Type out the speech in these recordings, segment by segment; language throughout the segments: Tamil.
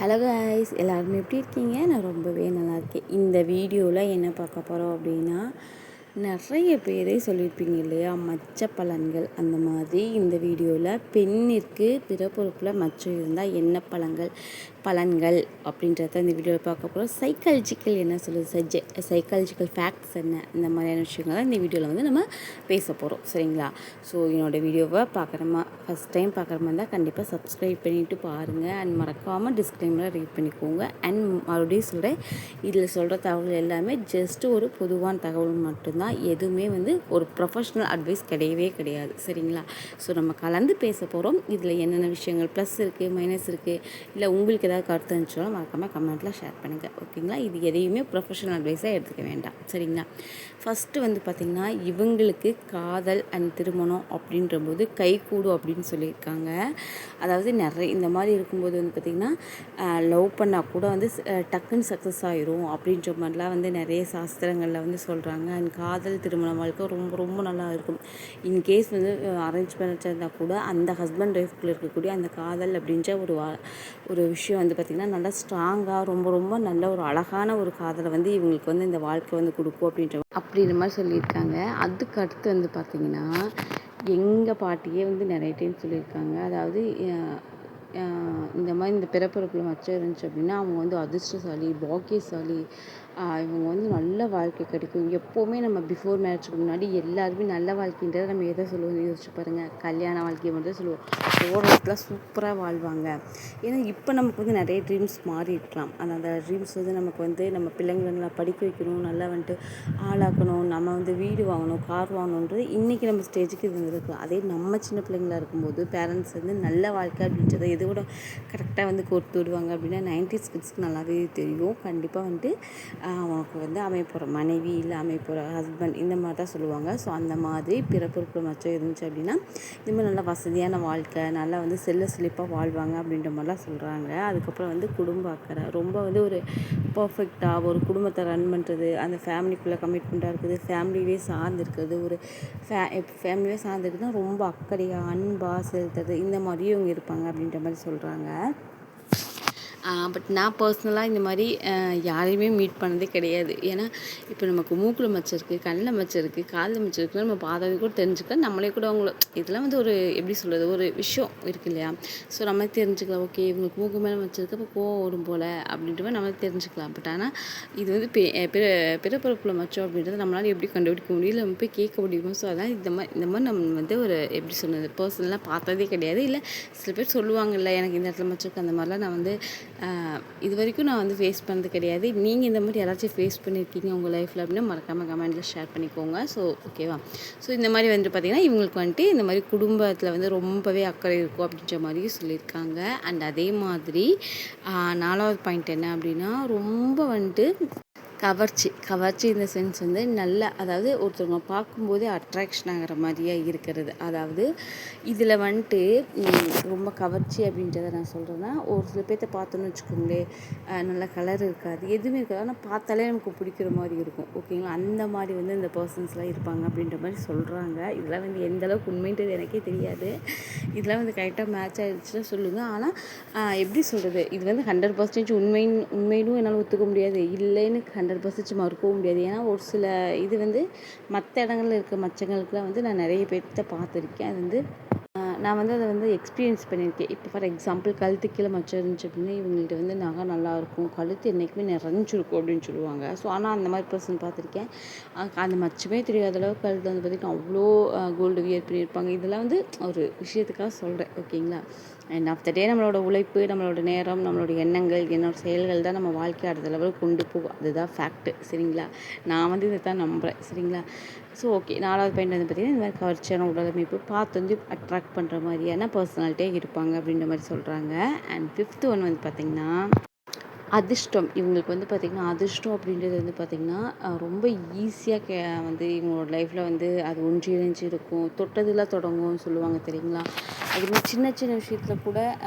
ஹலோ கைஸ், எல்லாருமே எப்படி இருக்கீங்க? நான் ரொம்பவே நல்லா இருக்கேன். இந்த வீடியோவில் என்ன பார்க்க போகிறோம் அப்படின்னா, நிறைய பேரே சொல்லியிருப்பீங்க இல்லையா, மச்ச பலன்கள். அந்த மாதிரி இந்த வீடியோவில் பெண்ணிற்கு பிறப்புறுப்பில் மச்சம் இருந்தால் என்ன பலன்கள் அப்படின்றத இந்த வீடியோவில் பார்க்க போகிறோம். சைக்காலஜிக்கல் என்ன சொல்லுது, சைக்காலஜிக்கல் ஃபேக்ட்ஸ் என்ன, இந்த மாதிரியான விஷயங்கள் தான் இந்த வீடியோவில் வந்து நம்ம பேச போகிறோம். சரிங்களா? ஸோ என்னோடய வீடியோவை ஃபஸ்ட் டைம் பார்க்குற மாதிரி இருந்தால் கண்டிப்பாக சப்ஸ்கிரைப் பண்ணிவிட்டு பாருங்கள். அண்ட் மறக்காமல் டிஸ்க்ளைமரை ரீட் பண்ணிக்கோங்க. அண்ட் மறுபடியும் சொல்கிறேன், இதில் சொல்கிற தகவல் எல்லாமே ஜஸ்ட் ஒரு பொதுவான தகவல் மட்டும்தான். எதுவுமே வந்து ஒரு ப்ரொஃபஷ்னல் அட்வைஸ் கிடையவே கிடையாது. சரிங்களா? ஸோ நம்ம கலந்து பேச போகிறோம். இதில் என்னென்ன விஷயங்கள் ப்ளஸ் இருக்குது, மைனஸ் இருக்குது, இல்லை உங்களுக்கு ஏதாவது கருத்து இருந்துச்சுன்னா மறக்காமல் கமெண்ட்டில் ஷேர் பண்ணுங்கள். ஓகேங்களா? இது எதையுமே ப்ரொஃபஷனல் அட்வைஸாக எடுத்துக்க வேண்டாம். சரிங்களா? ஃபஸ்ட்டு வந்து பார்த்திங்கன்னா, இவங்களுக்கு காதல் அண்ட் திருமணம் அப்படின்றபோது கைகூடும் அப்படின்னு சொல்லியிருக்காங்க. அதாவது நிறைய இந்த மாதிரி இருக்கும்போது வந்து பார்த்திங்கன்னா, லவ் பண்ணால் கூட வந்து டக்குன்னு சக்ஸஸ் ஆகிரும் அப்படின்ற மாதிரிலாம் வந்து நிறைய சாஸ்திரங்களில் வந்து சொல்கிறாங்க. அண்ட் காதல் திருமண வாழ்க்கை ரொம்ப ரொம்ப நல்லா இருக்கும். இன்கேஸ் வந்து அரேஞ்ச் பண்ணிட்டு இருந்தால் கூட அந்த ஹஸ்பண்ட் ஒய்ஃப்குள்ளே இருக்கக்கூடிய அந்த காதல் அப்படின்ற ஒரு விஷயம் வந்து பார்த்திங்கன்னா நல்லா ஸ்ட்ராங்காக ரொம்ப ரொம்ப நல்ல ஒரு அழகான ஒரு காதலை வந்து இவங்களுக்கு வந்து இந்த வாழ்க்கை வந்து கொடுக்கும் அப்படின்ற மாதிரி சொல்லியிருக்காங்க. அதுக்கு அடுத்து வந்து பார்த்திங்கன்னா, எங்கள் பாட்டியே வந்து நிறைய டைம் சொல்லியிருக்காங்க. அதாவது இந்த மாதிரி இந்த பிறப்புறுப்பில் மச்சம் இருந்துச்சு அப்படின்னா அவங்க வந்து அதிர்ஷ்டசாலி, பாக்கியசாலி, இவங்க வந்து நல்ல வாழ்க்கை கிடைக்கும். எப்போவுமே நம்ம பிஃபோர் மேரேஜுக்கு முன்னாடி எல்லாருமே நல்ல வாழ்க்கைன்றதை நம்ம எதை சொல்லுவோம் யோசிச்சு பாருங்கள், கல்யாண வாழ்க்கையை மட்டும் சொல்லுவோம். ஓரளவுக்குலாம் சூப்பராக வாழ்வாங்க. ஏன்னா இப்போ நமக்கு வந்து நிறைய ட்ரீம்ஸ் மாறி இருக்கலாம். அந்த ட்ரீம்ஸ் வந்து நமக்கு வந்து நம்ம பிள்ளைங்களை நல்லா படிக்க வைக்கணும், நல்லா வந்துட்டு ஆளாக்கணும், நம்ம வந்து வீடு வாங்கணும், கார் வாங்கணுன்றது இன்றைக்கி நம்ம ஸ்டேஜுக்கு இது வந்துருக்கலாம். அதே நம்ம சின்ன பிள்ளைங்களா இருக்கும்போது பேரண்ட்ஸ் வந்து நல்ல வாழ்க்கை அப்படின்றத எது கூட கரெக்டாக வந்து கோர்த்து விடுவாங்க அப்படின்னா 90s கிட்ஸ்க்கு நல்லாவே தெரியும். கண்டிப்பாக வந்துட்டு அவனுக்கு வந்து அமைப்போகிற மனைவி இல்லை அமைப்போகிற ஹஸ்பண்ட் இந்த மாதிரி தான் சொல்லுவாங்க. ஸோ அந்த மாதிரி பிறப்புறுப்பில் மச்சம் இருந்துச்சு அப்படின்னா இந்த மாதிரி நல்லா வசதியான வாழ்க்கை, நல்லா வந்து செழிப்பாக வாழ்வாங்க அப்படின்ற மாதிரிலாம் சொல்கிறாங்க. அதுக்கப்புறம் வந்து குடும்ப அக்கறை, ரொம்ப வந்து ஒரு பர்ஃபெக்டாக ஒரு குடும்பத்தை ரன் பண்ணுறது, அந்த ஃபேமிலிக்குள்ளே கமிட்மெண்ட்டாக இருக்குது, ஃபேமிலியே சார்ந்து இருக்கிறது, ஒரு ஃபேமிலியே சார்ந்து இருக்குதுன்னா ரொம்ப அக்கறையாக அன்பாக செலுத்துறது, இந்த மாதிரியும் இவங்க இருப்பாங்க அப்படின்ற மாதிரி சொல்கிறாங்க. பட் நான் பர்சனலாக இந்த மாதிரி யாரையுமே மீட் பண்ணதே கிடையாது. ஏன்னா இப்போ நமக்கு மூக்கில் மச்சம் இருக்குது, கண்ணில் மச்சம் இருக்குது, காலில் மச்சம் இருக்குன்னு நம்ம பார்த்தாவே கூட தெரிஞ்சுக்கலாம். நம்மளே கூட அவங்கள இதெல்லாம் வந்து ஒரு எப்படி சொல்கிறது, ஒரு விஷயம் இருக்குது இல்லையா? ஸோ நம்ம தெரிஞ்சுக்கலாம், ஓகே இவங்களுக்கு மூக்கு மேலே மச்சம் இருக்குது, அப்போ கோவம் வரும் போல் அப்படின்ற மாதிரி நம்ம தெரிஞ்சுக்கலாம். பட் ஆனால் இது வந்து பிறப்புறுப்பில் மச்சம் அப்படின்றத நம்மளால் எப்படி கண்டுபிடிக்க முடியல, நம்ம போய் கேட்க முடியுமோ? ஸோ அதான் இந்த மாதிரி நம்ம வந்து ஒரு எப்படி சொன்னது பர்சனலாக பார்த்ததே கிடையாது. இல்லை சில பேர் சொல்லுவாங்கல்ல, எனக்கு இந்த இடத்துல மச்சம் இருக்குது, அந்த மாதிரிலாம் நான் வந்து இது வரைக்கும் நான் வந்து ஃபேஸ் பண்ணது கிடையாது. நீங்கள் இந்த மாதிரி யாராச்சும் ஃபேஸ் பண்ணியிருக்கீங்க உங்கள் லைஃப்பில் அப்படின்னா மறக்காமல் கமெண்ட்டில் ஷேர் பண்ணிக்கோங்க. ஸோ ஓகேவா? ஸோ இந்த மாதிரி வந்துட்டு பார்த்திங்கன்னா இவங்களுக்கு வந்துட்டு இந்த மாதிரி குடும்பத்தில் வந்து ரொம்பவே அக்கறை இருக்கும் அப்படின்ற மாதிரியும் சொல்லியிருக்காங்க. அண்ட் அதே மாதிரி 4வது பாயிண்ட் என்ன அப்படின்னா, ரொம்ப வந்துட்டு கவர்ச்சி இந்த சென்ஸ் வந்து நல்ல, அதாவது ஒருத்தவங்க பார்க்கும்போதே அட்ராக்ஷன் ஆகிற மாதிரியே இருக்கிறது. அதாவது இதில் வந்துட்டு ரொம்ப கவர்ச்சி அப்படின்றத நான் சொல்கிறேன்னா, ஒரு சில பேர்த்த பார்த்தோன்னு வச்சுக்கோங்களேன், நல்ல கலர் இருக்காது, எதுவுமே இருக்காது, ஆனால் பார்த்தாலே நமக்கு பிடிக்கிற மாதிரி இருக்கும். ஓகேங்களா? அந்த மாதிரி வந்து இந்த பர்சன்ஸ்லாம் இருப்பாங்க அப்படின்ற மாதிரி சொல்கிறாங்க. இதெல்லாம் வந்து எந்த அளவுக்கு உண்மைன்றது எனக்கே தெரியாது. இதெல்லாம் வந்து கரெக்டாக மேட்ச் ஆகிடுச்சுன்னா சொல்லுங்கள். ஆனால் எப்படி சொல்கிறது, இது வந்து 100% உண்மைன்னு என்னால் ஒத்துக்க முடியாது, இல்லைன்னு 100% மறுக்கவும் முடியாது. ஏன்னா ஒரு சில இது வந்து மற்ற இடங்களில் இருக்க மச்சங்களுக்குலாம் வந்து நான் நிறைய பேர்த்த பார்த்துருக்கேன். அது வந்து நான் வந்து அதை வந்து எக்ஸ்பீரியன்ஸ் பண்ணியிருக்கேன். இப்போ ஃபார் எக்ஸாம்பிள் கழுத்து கீழே மச்சம் இருந்துச்சு அப்படின்னா இவங்கள்ட்ட வந்து நகை நல்லாயிருக்கும், கழுத்து என்றைக்குமே நிறைஞ்சிருக்கும் அப்படின்னு சொல்லுவாங்க. ஸோ ஆனால் அந்த மாதிரி பர்சன் பார்த்துருக்கேன். அந்த மச்சமே தெரியாத அளவுக்கு கழுத்து வந்து பார்த்திங்கன்னா அவ்வளோ கோல்டு வியர் பண்ணியிருப்பாங்க. இதெல்லாம் வந்து ஒரு விஷயத்துக்காக சொல்கிறேன். ஓகேங்களா? அண்ட் ஆஃப் த டே நம்மளோட உழைப்பு, நம்மளோட நேரம், நம்மளோட எண்ணங்கள், என்னோட செயல்கள் தான் நம்ம வாழ்க்கை அடுத்த லெவலுக்கு கொண்டு போகும். அதுதான் ஃபேக்ட்டு. சரிங்களா? நான் வந்து இதை தான் நம்புகிறேன். சரிங்களா? ஸோ ஓகே, 4வது பாயிண்ட் வந்து பார்த்திங்கன்னா இந்த மாதிரி கவர்ச்சியான உடலமைப்பு, பார்த்து வந்து அட்ராக்ட் பண்ணுற மாதிரியான பர்சனாலிட்டியாக இருப்பாங்க அப்படின்ற மாதிரி சொல்கிறாங்க. அண்ட் 5th ஒன் வந்து பார்த்திங்கன்னா அதிர்ஷ்டம் இவங்களுக்கு வந்து பார்த்திங்கன்னா, அதிர்ஷ்டம் அப்படின்றது வந்து பார்த்திங்கன்னா, ரொம்ப ஈஸியாக வந்து இவங்களோட லைஃப்பில் வந்து அது ஒன்றிணைஞ்சு இருக்கும். தொட்டதில் தொடங்கும்னு சொல்லுவாங்க தெரியுங்களா? அதுமாதிரி சின்ன சின்ன விஷயத்தில் கூட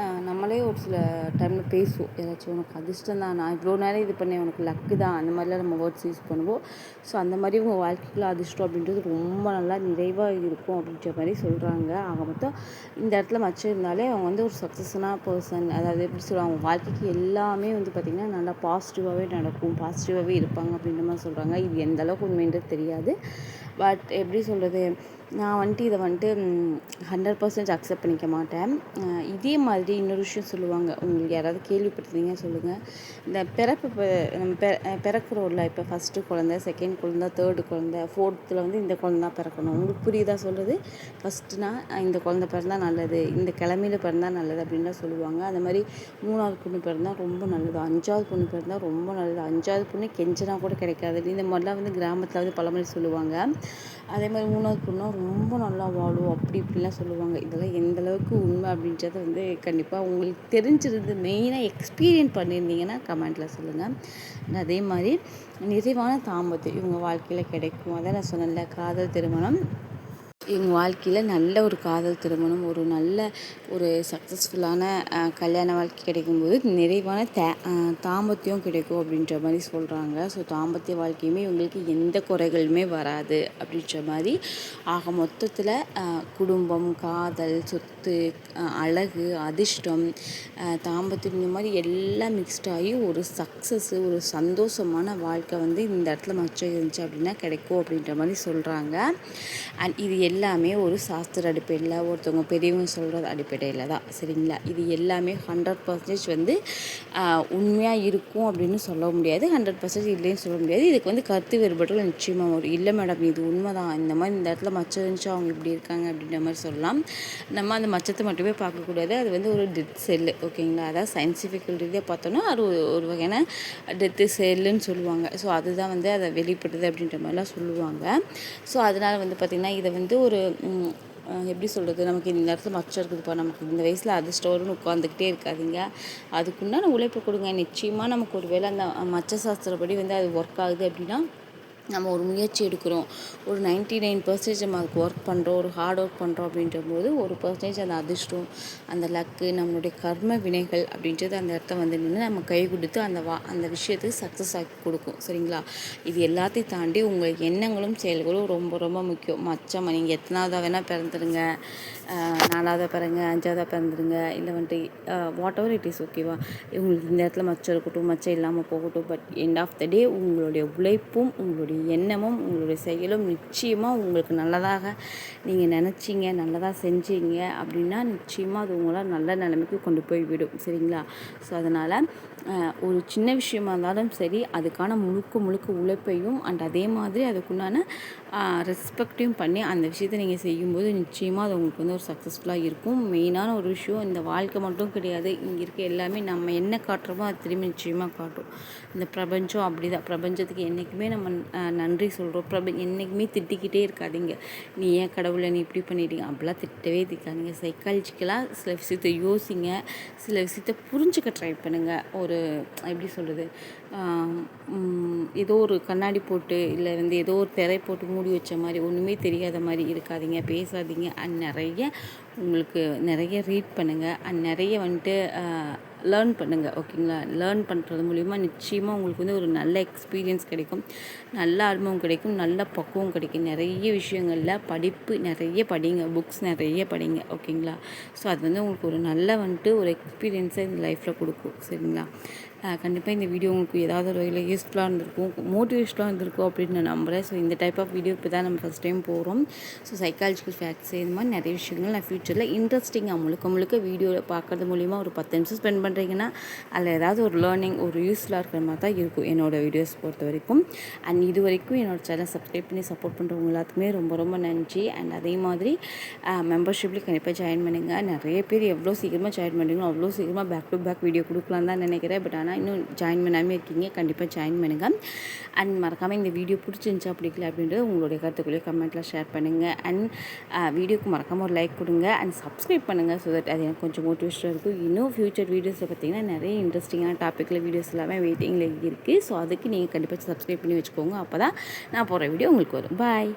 நம்மளே ஒரு சில டைமில் பேசுவோம். யாராச்சும் உனக்கு அதிர்ஷ்டம் தான், நான் இவ்வளோ நேரம் இது பண்ணேன், உனக்கு லக்கு தான், அந்த மாதிரிலாம் நம்ம வேர்ட்ஸ் யூஸ் பண்ணுவோம். ஸோ அந்த மாதிரி உங்கள் வாழ்க்கையில் அதிர்ஷ்டம் அப்படின்றது ரொம்ப நல்லா நிறைவாக இருக்கும் அப்படின்ற மாதிரி சொல்கிறாங்க. ஆக மொத்தம் இந்த இடத்துல மச்சம் இருந்தாலே அவங்க வந்து ஒரு சக்ஸஸ்ஃபுல்லான பர்சன். அதாவது எப்படி சொல்லுவாங்க, அவங்க வாழ்க்கைக்கு எல்லாமே வந்து பார்த்திங்கன்னா நல்லா பாசிட்டிவாகவே நடக்கும், பாசிட்டிவாகவே இருப்பாங்க அப்படின்ற மாதிரி சொல்கிறாங்க. இது எந்த அளவுக்கு உண்மைன்றது தெரியாது. பட் எப்படி சொல்கிறது, நான் வந்துட்டு இதை வந்துட்டு 100% அக்செப்ட் பண்ணிக்க மாட்டேன். இதே மாதிரி இன்னொரு விஷயம் சொல்லுவாங்க, உங்களுக்கு யாராவது கேள்விப்பட்டிருந்தீங்கன்னா சொல்லுங்கள். இந்த பிறப்பு நம்ம பிறக்கிறோம்ல, இப்போ ஃபஸ்ட்டு குழந்த, செகண்ட் குழந்த, தேர்டு குழந்த, ஃபோர்த்தில் வந்து இந்த குழந்த தான் பிறக்கணும். உங்களுக்கு புரியுதா சொல்கிறது? ஃபஸ்ட்டுனா இந்த குழந்த பிறந்தால் நல்லது, இந்த கிழமையில் பிறந்தால் நல்லது அப்படின்லாம் சொல்லுவாங்க. அந்த மாதிரி 3வது பொண்ணு பிறந்தால் ரொம்ப நல்லது, 5வது பொண்ணு பிறந்தால் ரொம்ப நல்லது, 5வது பொண்ணு கெஞ்சினா கூட கிடைக்காது, இந்த மாதிரிலாம் வந்து கிராமத்தில் வந்து பழமொழி சொல்லுவாங்க. அதே மாதிரி 3வது பொண்ணும் ரொம்ப நல்லா வாழும் அப்படி இப்படிலாம் சொல்லுவாங்க. இதெல்லாம் எந்த அளவுக்கு உண்மை அப்படின்றத வந்து கண்டிப்பாக உங்களுக்கு தெரிஞ்சிருந்து மெயினாக எக்ஸ்பீரியன்ஸ் பண்ணியிருந்தீங்கன்னா கமெண்ட்டில் சொல்லுங்கள். அதே மாதிரி நிறைவான தாம்பத்தியம் இவங்க வாழ்க்கையில் கிடைக்கும். அதான் நான் சொன்னேன்ல, காதல் திருமணம் எங்கள் வாழ்க்கையில் நல்ல ஒரு காதல் திருமணம், ஒரு நல்ல ஒரு சக்ஸஸ்ஃபுல்லான கல்யாண வாழ்க்கை கிடைக்கும்போது நிறைவான தாம்பத்தியம் கிடைக்கும் அப்படின்ற மாதிரி சொல்கிறாங்க. ஸோ தாம்பத்திய வாழ்க்கையுமே இவங்களுக்கு எந்த குறைகளுமே வராது அப்படின்ற மாதிரி. ஆக மொத்தத்தில் குடும்பம், காதல், சொத்து, அழகு, அதிர்ஷ்டம், தாம்பத்தியம் இந்த மாதிரி எல்லாம் மிக்ஸ்ட் ஆகி ஒரு சக்ஸஸ்ஸு, ஒரு சந்தோஷமான வாழ்க்கை வந்து இந்த இடத்துல மச்சம் இருந்துச்சு அப்படின்னா கிடைக்கும் அப்படின்ற மாதிரி சொல்கிறாங்க. அண்ட் இது எல்லாமே ஒரு சாஸ்திர அடிப்படையில், ஒருத்தவங்க பெரியவங்க சொல்கிற அடிப்படையில் தான். சரிங்களா? இது எல்லாமே 100% வந்து உண்மையாக இருக்கும் அப்படின்னு சொல்ல முடியாது, 100% இல்லைன்னு சொல்ல முடியாது. இதுக்கு வந்து கருத்து வேறுபாடுகள் நிச்சயமாக வரும். இல்லை மேடம் இது உண்மை தான், இந்த மாதிரி இந்த இடத்துல மச்சம் இருந்துச்சு அவங்க இப்படி இருக்காங்க அப்படின்ற மாதிரி சொல்லலாம். நம்ம அந்த மச்சத்தை மட்டுமே பார்க்கக்கூடாது, அது வந்து ஒரு டெத் செல்லு. ஓகேங்களா? அதாவது சயின்டிஃபிக்கல் ரீதியாக பார்த்தோன்னா அது ஒரு வகையான டெத்து செல்லுன்னு சொல்லுவாங்க. ஸோ அதுதான் வந்து அதை வெளிப்படுது அப்படின்ற மாதிரிலாம் சொல்லுவாங்க. ஸோ அதனால் வந்து பார்த்திங்கன்னா இதை வந்து ஒரு எப்படி சொல்கிறது, நமக்கு இந்த இடத்துல மச்சம் இருக்குதுப்பா, நமக்கு இந்த வயசில் அதிர்ஷ்டம் வரும்னு உட்காந்துக்கிட்டே இருக்காதிங்க. அதுக்குண்டான உழைப்பு கொடுங்க. நிச்சயமாக நமக்கு ஒரு வேளை அந்த மச்ச சாஸ்திரப்படி வந்து அது ஒர்க் ஆகுது அப்படின்னா நம்ம ஒரு முயற்சி எடுக்கிறோம், ஒரு 99% நம்ம அதுக்கு ஒர்க் பண்ணுறோம், ஒரு ஹார்ட் ஒர்க் பண்ணுறோம் அப்படின்ற போது 1% அந்த அதிர்ஷ்டம், அந்த லக்கு, நம்மளுடைய கர்ம வினைகள் அப்படின்றது அந்த இடத்த வந்து நின்று நம்ம கை கொடுத்து அந்த விஷயத்துக்கு சக்ஸஸ் ஆக்கி கொடுக்கும். சரிங்களா? இது எல்லாத்தையும் தாண்டி உங்கள் எண்ணங்களும் செயல்களும் ரொம்ப ரொம்ப முக்கியம். மச்சம் நீங்கள் எத்தனாவதாக வேணால் பிறந்துடுங்க, 4வது பிறங்க, 5வது பிறந்துடுங்க, இல்லை வந்துட்டு வாட் எவர் இட் இஸ், ஓகேவா? உங்களுக்கு இந்த இடத்துல மச்சம் இருக்கட்டும், மச்சம் இல்லாமல் போகட்டும், பட் எண்ட் ஆஃப் த டே உங்களுடைய உழைப்பும் உங்களுடைய எண்ணமும் உங்களுடைய செயலும் நிச்சயமாக உங்களுக்கு நல்லதாக நீங்கள் நினச்சிங்க, நல்லதாக செஞ்சீங்க அப்படின்னா நிச்சயமாக அது உங்களை நல்ல நிலைமைக்கு கொண்டு போய் விடும். சரிங்களா? ஸோ அதனால் ஒரு சின்ன விஷயமா இருந்தாலும் சரி, அதுக்கான முழுக்க உழைப்பையும் அண்ட் அதே மாதிரி அதுக்குண்டான ரெஸ்பெக்டையும் பண்ணி அந்த விஷயத்தை நீங்கள் செய்யும்போது நிச்சயமாக அது உங்களுக்கு வந்து ஒரு சக்ஸஸ்ஃபுல்லாக இருக்கும். மெயினான ஒரு விஷயம், இந்த வாழ்க்கை மட்டும் கிடையாது, இங்கே இருக்க எல்லாமே நம்ம என்ன காட்டுறோமோ அது திரும்பி நிச்சயமாக காட்டும். இந்த பிரபஞ்சம் அப்படி தான். பிரபஞ்சத்துக்கு என்றைக்குமே நம்ம நன்றி சொல்கிறோம். என்றைக்குமே திட்டிக்கிட்டே இருக்காதீங்க, நீ ஏன் கடவுளை நீ இப்படி பண்ணிட்டீங்க அப்படிலாம் திட்டவே திக்காதீங்க. சைக்காலஜிக்கலாக சில விஷயத்தை யோசிங்க, சில விஷயத்தை புரிஞ்சுக்க ட்ரை பண்ணுங்கள். ஒரு எப்படி சொல்கிறது, ஏதோ ஒரு கண்ணாடி போட்டு இல்லை வந்து ஏதோ ஒரு திரை போட்டு மூடி வச்ச மாதிரி ஒன்றுமே தெரியாத மாதிரி இருக்காதீங்க, பேசாதீங்க. அண்ட் உங்களுக்கு நிறைய ரீட் பண்ணுங்கள் அண்ட் நிறைய வந்துட்டு லேர்ன் பண்ணுங்கள். ஓகேங்களா? லேர்ன் பண்ணுறது மூலிமா நிச்சயமாக உங்களுக்கு வந்து ஒரு நல்ல எக்ஸ்பீரியன்ஸ் கிடைக்கும், நல்ல அனுபவம் கிடைக்கும், நல்ல பக்குவம் கிடைக்கும். நிறைய விஷயங்களில் படிப்பு நிறைய படிங்க, புக்ஸ் நிறைய படிங்க. ஓகேங்களா? ஸோ அது வந்து உங்களுக்கு ஒரு நல்ல வந்துட்டு ஒரு எக்ஸ்பீரியன்ஸை இந்த லைஃப்பில் கொடுக்கும். சரிங்களா? கண்டிப்பாக இந்த வீடியோ உங்களுக்கு ஏதாவது ஒரு வகையில் யூஸ்ஃபுல்லாக இருந்திருக்கும், மோட்டிவேஷனாக இருந்திருக்கும் அப்படின்னு நான் நம்புகிறேன். ஸோ இந்த டைப் ஆஃப் வீடியோ இப்போ தான் நம்ம ஃபஸ்ட் டைம் போகிறோம். ஸோ சைக்காலஜிக்கல் ஃபேக்ட்ஸ் இந்த மாதிரி நிறைய விஷயங்கள் நான் ஃப்யூச்சரில் இன்ட்ரெஸ்டிங்காக முழுக்க வீடியோவில் பார்க்குறது மூலிமா ஒரு 10 நிமிஷம் ஸ்பெண்ட் பண்ணுறீங்கன்னா அதில் ஏதாவது ஒரு லேர்னிங், ஒரு யூஸ்ஃபுல்லாக இருக்கிற மாதிரி தான் இருக்கும் என்னோடய வீடியோஸ் பொறுத்த வரைக்கும். அண்ட் இது வரைக்கும் என்னோடய சேனல் சப்ஸ்கிரைப் பண்ணி சப்போர்ட் பண்ணுறவங்க எல்லாத்துக்குமே ரொம்ப நன்றி. அண்ட் அதே மாதிரி மெம்பர்ஷிப்லேயும் கண்டிப்பாக ஜாயின் பண்ணுங்கள். நிறைய பேர் எவ்வளோ சீக்கிரமாக ஜாயின் பண்ணுறீங்களோ அவ்வளோ சீக்கிரமாக பேக் டு பேக் வீடியோ கொடுக்கலாம் தான் நினைக்கிறேன். பட் ஆனால் இன்னும் ஜாயின் பண்ணாமல் இருக்கீங்க, கண்டிப்பாக ஜாயின் பண்ணுங்கள். அண்ட் மறக்காமல் இந்த வீடியோ பிடிச்சிருந்துச்சா பிடிக்கல அப்படின்றது உங்களுடைய கருத்துக்குள்ளேயே கமெண்ட்டில் ஷேர் பண்ணுங்கள். அண்ட் வீடியோக்கு மறக்காமல் ஒரு லைக் கொடுங்க அண்ட் சப்ஸ்கிரைப் பண்ணுங்கள். ஸோ தட் அது எனக்கு கொஞ்சம் மோட்டிவேஷனாக இருக்கும். இன்னும் ஃப்யூச்சர் வீடியோஸ் சேனல்ஸில் பார்த்தீங்கன்னா நிறைய இன்ட்ரெஸ்டிங்கான டாப்பிக்கில் வீடியோஸ் எல்லாமே வெயிட்டிங்கில் இருக்குது. ஸோ அதுக்கு நீங்கள் கண்டிப்பாக சப்ஸ்கிரைப் பண்ணி வச்சுக்கோங்க. அப்போ தான் நான் போடுற வீடியோ உங்களுக்கு வரும். பாய்.